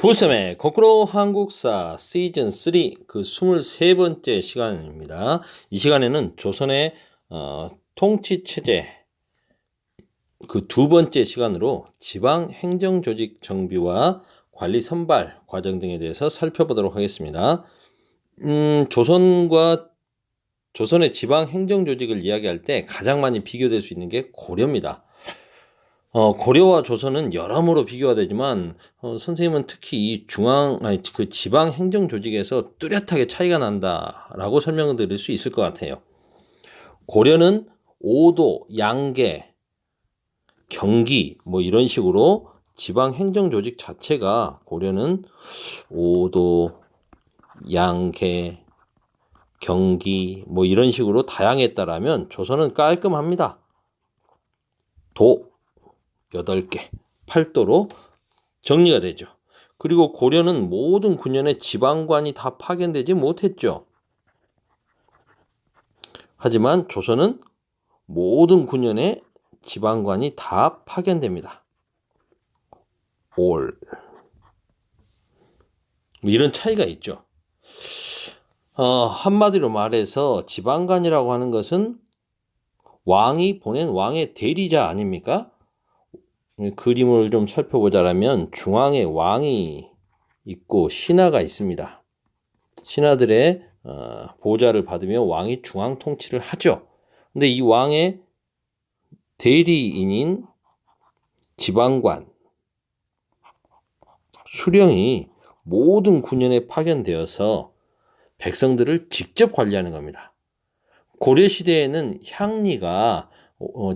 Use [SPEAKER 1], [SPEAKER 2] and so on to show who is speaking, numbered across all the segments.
[SPEAKER 1] 부쌤의 거꾸로 한국사 시즌 3 그 23번째 시간입니다. 이 시간에는 조선의 통치체제 그 두 번째 시간으로 지방 행정조직 정비와 관리 선발 과정 등에 대해서 살펴보도록 하겠습니다. 조선의 지방 행정조직을 이야기할 때 가장 많이 비교될 수 있는 게 고려입니다. 고려와 조선은 여러모로 비교가 되지만 선생님은 특히 이 지방 행정 조직에서 뚜렷하게 차이가 난다라고 설명을 드릴 수 있을 것 같아요. 고려는 오도, 양계, 경기 뭐 이런 식으로 지방 행정 조직 자체가 고려는 오도, 양계, 경기 뭐 이런 식으로 다양했다라면 조선은 깔끔합니다. 도 8개, 8도로 정리가 되죠. 그리고 고려는 모든 군현의 지방관이 다 파견되지 못했죠. 하지만 조선은 모든 군현의 지방관이 다 파견됩니다. 이런 차이가 있죠. 한마디로 말해서 지방관이라고 하는 것은 왕이 보낸 왕의 대리자 아닙니까? 그림을 좀 살펴보자면 중앙에 왕이 있고 신하가 있습니다. 신하들의 보좌를 받으며 왕이 중앙 통치를 하죠. 근데 이 왕의 대리인인 지방관, 수령이 모든 군현에 파견되어서 백성들을 직접 관리하는 겁니다. 고려시대에는 향리가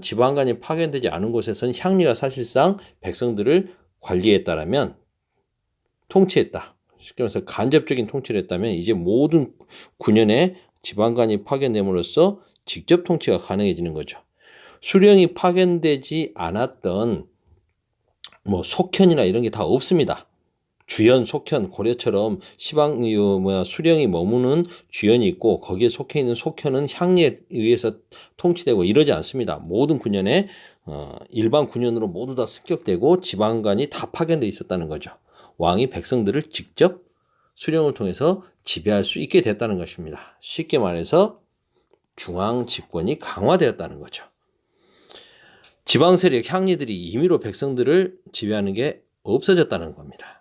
[SPEAKER 1] 지방관이 파견되지 않은 곳에서는 향리가 사실상 백성들을 관리했다라면 통치했다. 쉽게 말해서 간접적인 통치를 했다면 이제 모든 군현에 지방관이 파견됨으로써 직접 통치가 가능해지는 거죠. 수령이 파견되지 않았던 뭐 속현이나 이런 게 다 없습니다. 주현, 속현, 고려처럼 수령이 머무는 주현이 있고 거기에 속해 있는 속현은 향리에 의해서 통치되고 이러지 않습니다. 모든 군현에 일반 군현으로 모두 다 습격되고 지방관이 다 파견되어 있었다는 거죠. 왕이 백성들을 직접 수령을 통해서 지배할 수 있게 됐다는 것입니다. 쉽게 말해서 중앙 집권이 강화되었다는 거죠. 지방 세력 향리들이 임의로 백성들을 지배하는 게 없어졌다는 겁니다.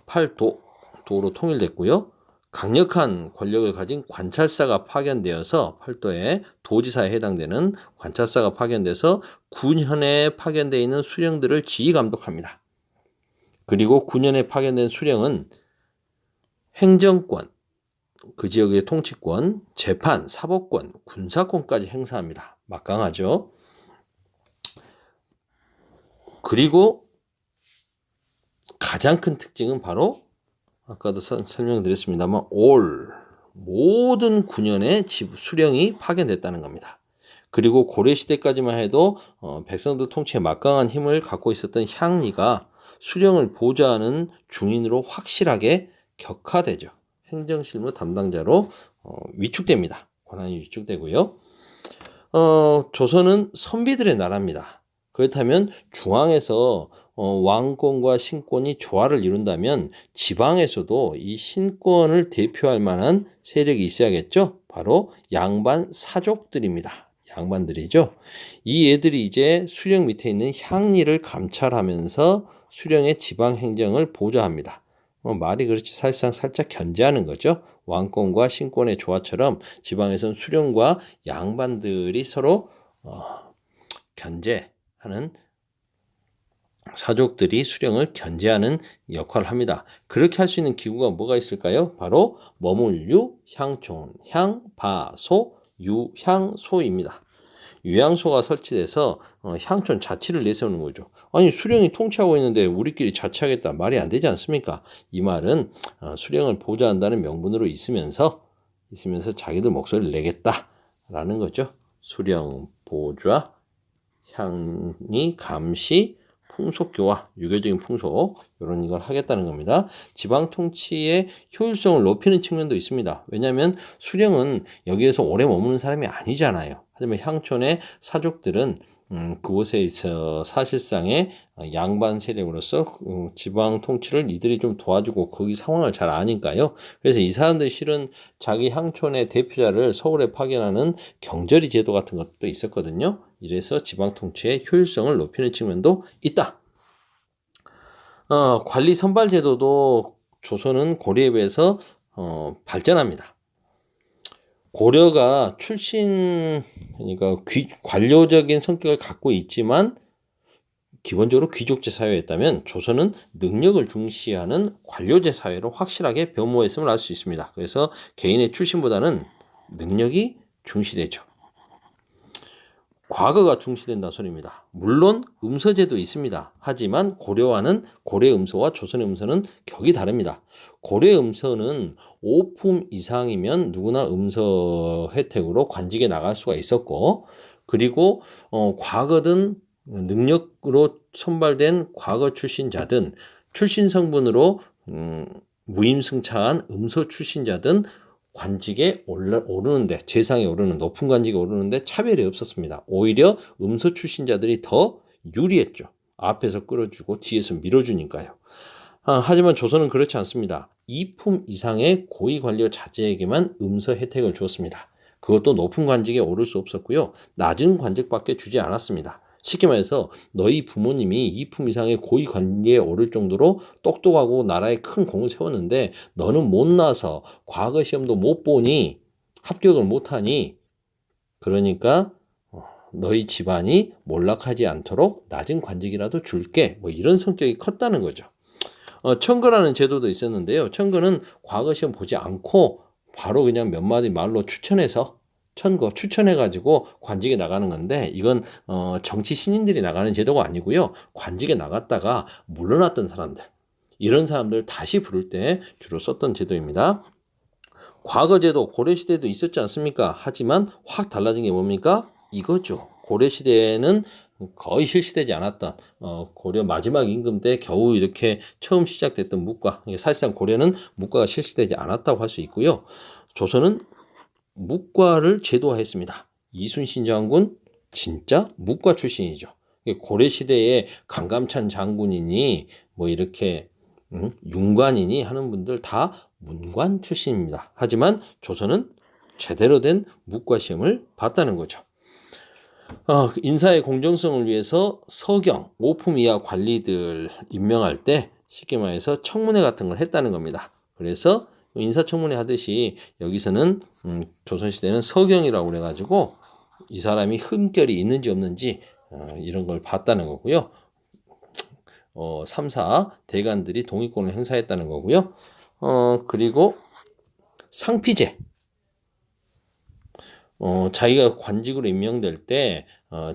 [SPEAKER 1] 8도로 통일됐고요. 강력한 권력을 가진 관찰사가 파견되어서 팔도에 도지사에 해당되는 관찰사가 파견돼서 군현에 파견되어 있는 수령들을 지휘 감독합니다. 그리고 군현에 파견된 수령은 행정권, 그 지역의 통치권, 재판, 사법권, 군사권까지 행사합니다. 막강하죠. 그리고 가장 큰 특징은 바로 아까도 설명드렸습니다만 모든 군현의 수령이 파견됐다는 겁니다. 그리고 고려시대까지만 해도 백성들 통치에 막강한 힘을 갖고 있었던 향리가 수령을 보좌하는 중인으로 확실하게 격화되죠. 행정실무 담당자로 위축됩니다. 권한이 위축되고요. 조선은 선비들의 나라입니다. 그렇다면 중앙에서 왕권과 신권이 조화를 이룬다면 지방에서도 이 신권을 대표할 만한 세력이 있어야겠죠. 바로 양반 사족들입니다. 양반들이죠. 이 애들이 이제 수령 밑에 있는 향리를 감찰하면서 수령의 지방 행정을 보좌합니다. 말이 그렇지 사실상 살짝 견제하는 거죠. 왕권과 신권의 조화처럼 지방에서는 수령과 양반들이 서로 견제하는 사족들이 수령을 견제하는 역할을 합니다. 그렇게 할 수 있는 기구가 뭐가 있을까요? 바로 머물유, 향촌, 향바소, 유향소입니다. 유향소가 설치돼서 향촌 자치를 내세우는 거죠. 아니 수령이 통치하고 있는데 우리끼리 자치하겠다 말이 안 되지 않습니까? 이 말은 수령을 보좌한다는 명분으로 있으면서 자기들 목소리를 내겠다라는 거죠. 수령, 보좌, 향리, 감시, 풍속 교화, 유교적인 풍속 이런 걸 하겠다는 겁니다. 지방 통치의 효율성을 높이는 측면도 있습니다. 왜냐하면 수령은 여기에서 오래 머무는 사람이 아니잖아요. 하지만 향촌의 사족들은 그곳에 있어 사실상의 양반 세력으로서 지방 통치를 이들이 좀 도와주고 거기 상황을 잘 아니까요. 그래서 이 사람들이 실은 자기 향촌의 대표자를 서울에 파견하는 경절이 제도 같은 것도 있었거든요. 이래서 지방 통치의 효율성을 높이는 측면도 있다. 관리 선발 제도도 조선은 고려에 비해서 발전합니다. 고려가 그러니까 관료적인 성격을 갖고 있지만 기본적으로 귀족제 사회였다면 조선은 능력을 중시하는 관료제 사회로 확실하게 변모했음을 알 수 있습니다. 그래서 개인의 출신보다는 능력이 중시되죠. 과거가 중시된다는 소리입니다. 물론 음서제도 있습니다. 하지만 고려의 음서와 조선의 음서는 격이 다릅니다. 고려의 음서는 5품 이상이면 누구나 음서 혜택으로 관직에 나갈 수가 있었고, 그리고 과거든 능력으로 선발된 과거 출신자든 출신 성분으로 무임승차한 음서 출신자든 관직에 오르는데, 재상에 오르는 높은 관직에 오르는데 차별이 없었습니다. 오히려 음서 출신자들이 더 유리했죠. 앞에서 끌어주고 뒤에서 밀어주니까요. 하지만 조선은 그렇지 않습니다. 2품 이상의 고위 관료 자제에게만 음서 혜택을 주었습니다. 그것도 높은 관직에 오를 수 없었고요. 낮은 관직밖에 주지 않았습니다. 쉽게 말해서 너희 부모님이 2품 이상의 고위 관리에 오를 정도로 똑똑하고 나라에 큰 공을 세웠는데 너는 못나서 과거 시험도 못 보니 합격을 못하니 그러니까 너희 집안이 몰락하지 않도록 낮은 관직이라도 줄게, 뭐 이런 성격이 컸다는 거죠. 청거라는 제도도 있었는데요. 청거는 과거 시험 보지 않고 바로 그냥 몇 마디 말로 추천해가지고 관직에 나가는 건데, 이건 정치 신인들이 나가는 제도가 아니고요. 관직에 나갔다가 물러났던 사람들, 이런 사람들 다시 부를 때 주로 썼던 제도입니다. 과거 제도 고려시대에도 있었지 않습니까? 하지만 확 달라진 게 뭡니까? 이거죠. 고려시대에는 거의 실시되지 않았던 고려 마지막 임금 때 겨우 이렇게 처음 시작됐던 묵과, 사실상 고려는 묵과가 실시되지 않았다고 할 수 있고요. 조선은 묵과를 제도화했습니다. 이순신 장군 진짜 묵과 출신이죠. 고려시대에 강감찬 장군이니 뭐 이렇게 윤관이니 하는 분들 다 문관 출신입니다. 하지만 조선은 제대로 된 묵과 시험을 봤다는 거죠. 인사의 공정성을 위해서 서경, 5품 이하 관리들 임명할 때 쉽게 말해서 청문회 같은 걸 했다는 겁니다. 그래서 인사청문회 하듯이 여기서는 조선시대는 서경이라고 그래가지고 이 사람이 흠결이 있는지 없는지 이런 걸 봤다는 거고요. 3, 4 대관들이 동의권을 행사했다는 거고요. 그리고 상피제. 자기가 관직으로 임명될 때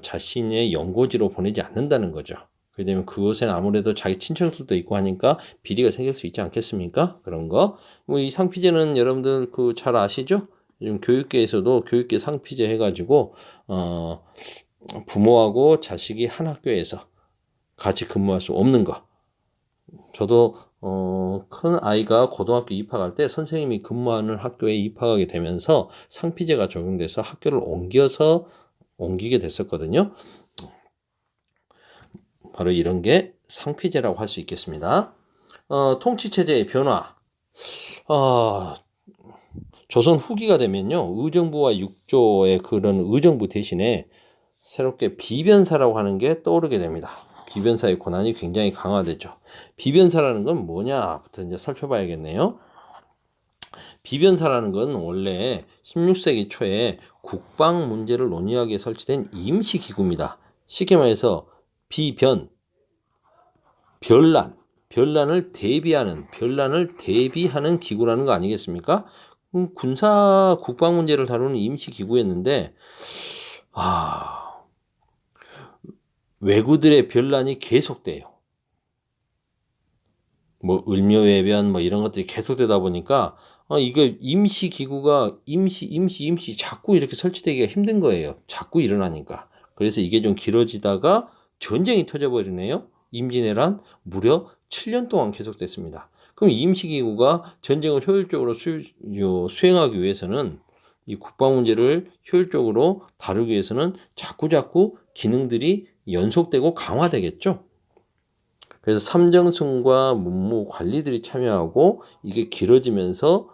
[SPEAKER 1] 자신의 연고지로 보내지 않는다는 거죠. 그렇게 되면 그곳에는 아무래도 자기 친척들도 있고 하니까 비리가 생길 수 있지 않겠습니까? 그런 거. 뭐 이 상피제는 여러분들 잘 아시죠? 요즘 교육계에서도 교육계 상피제 해가지고 부모하고 자식이 한 학교에서 같이 근무할 수 없는 거. 저도 큰 아이가 고등학교 입학할 때 선생님이 근무하는 학교에 입학하게 되면서 상피제가 적용돼서 학교를 옮기게 됐었거든요. 바로 이런 게 상피제라고 할 수 있겠습니다. 통치체제의 변화. 조선 후기가 되면요, 의정부와 육조의 그런 의정부 대신에 새롭게 비변사라고 하는 게 떠오르게 됩니다. 비변사의 권한이 굉장히 강화되죠. 비변사라는 건 뭐냐부터 이제 살펴봐야겠네요. 비변사라는 건 원래 16세기 초에 국방 문제를 논의하기 위해 설치된 임시기구입니다. 쉽게 말해서 변란을 대비하는 기구라는 거 아니겠습니까? 군사 국방 문제를 다루는 임시기구였는데, 왜구들의 변란이 계속돼요. 뭐 을묘외변 뭐 이런 것들이 계속되다 보니까 이거 임시기구가 임시 자꾸 이렇게 설치되기가 힘든 거예요. 자꾸 일어나니까. 그래서 이게 좀 길어지다가 전쟁이 터져버리네요. 임진왜란 무려 7년 동안 계속됐습니다. 그럼 이 임시기구가 전쟁을 효율적으로 수행하기 위해서는 이 국방 문제를 효율적으로 다루기 위해서는 자꾸자꾸 기능들이 연속되고 강화되겠죠. 그래서 삼정승과 문무 관리들이 참여하고 이게 길어지면서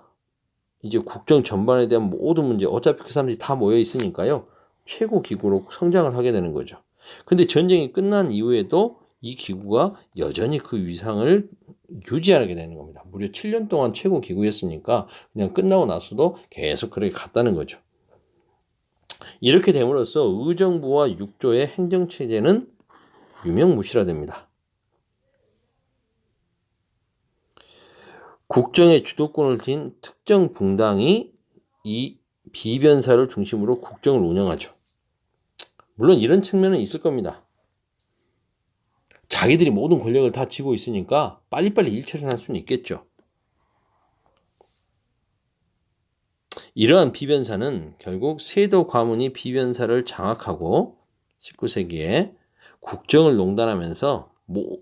[SPEAKER 1] 이제 국정 전반에 대한 모든 문제, 어차피 그 사람들이 다 모여 있으니까요. 최고 기구로 성장을 하게 되는 거죠. 근데 전쟁이 끝난 이후에도 이 기구가 여전히 그 위상을 유지하게 되는 겁니다. 무려 7년 동안 최고 기구였으니까 그냥 끝나고 나서도 계속 그렇게 갔다는 거죠. 이렇게 됨으로써 의정부와 육조의 행정체제는 유명무실화됩니다. 국정의 주도권을 쥔 특정 붕당이 이 비변사를 중심으로 국정을 운영하죠. 물론 이런 측면은 있을 겁니다. 자기들이 모든 권력을 다 쥐고 있으니까 빨리빨리 일 처리할 수는 있겠죠. 이러한 비변사는 결국 세도 과문이 비변사를 장악하고 19세기에 국정을 농단하면서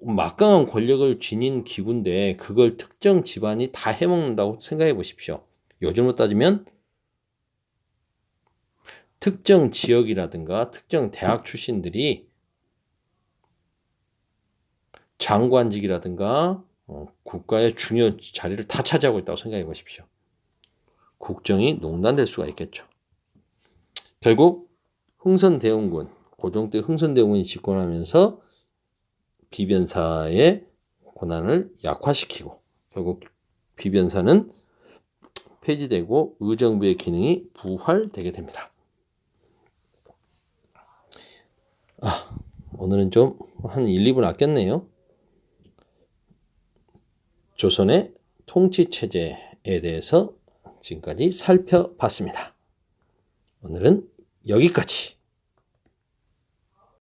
[SPEAKER 1] 막강한 권력을 지닌 기구인데 그걸 특정 집안이 다 해먹는다고 생각해 보십시오. 요즘으로 따지면 특정 지역이라든가 특정 대학 출신들이 장관직이라든가 국가의 중요 자리를 다 차지하고 있다고 생각해 보십시오. 국정이 농단될 수가 있겠죠. 결국 흥선대원군, 고종 때 흥선대원군이 집권하면서 비변사의 권한을 약화시키고 결국 비변사는 폐지되고 의정부의 기능이 부활되게 됩니다. 오늘은 좀 한 1, 2분 아꼈네요. 조선의 통치체제에 대해서 지금까지 살펴봤습니다. 오늘은 여기까지.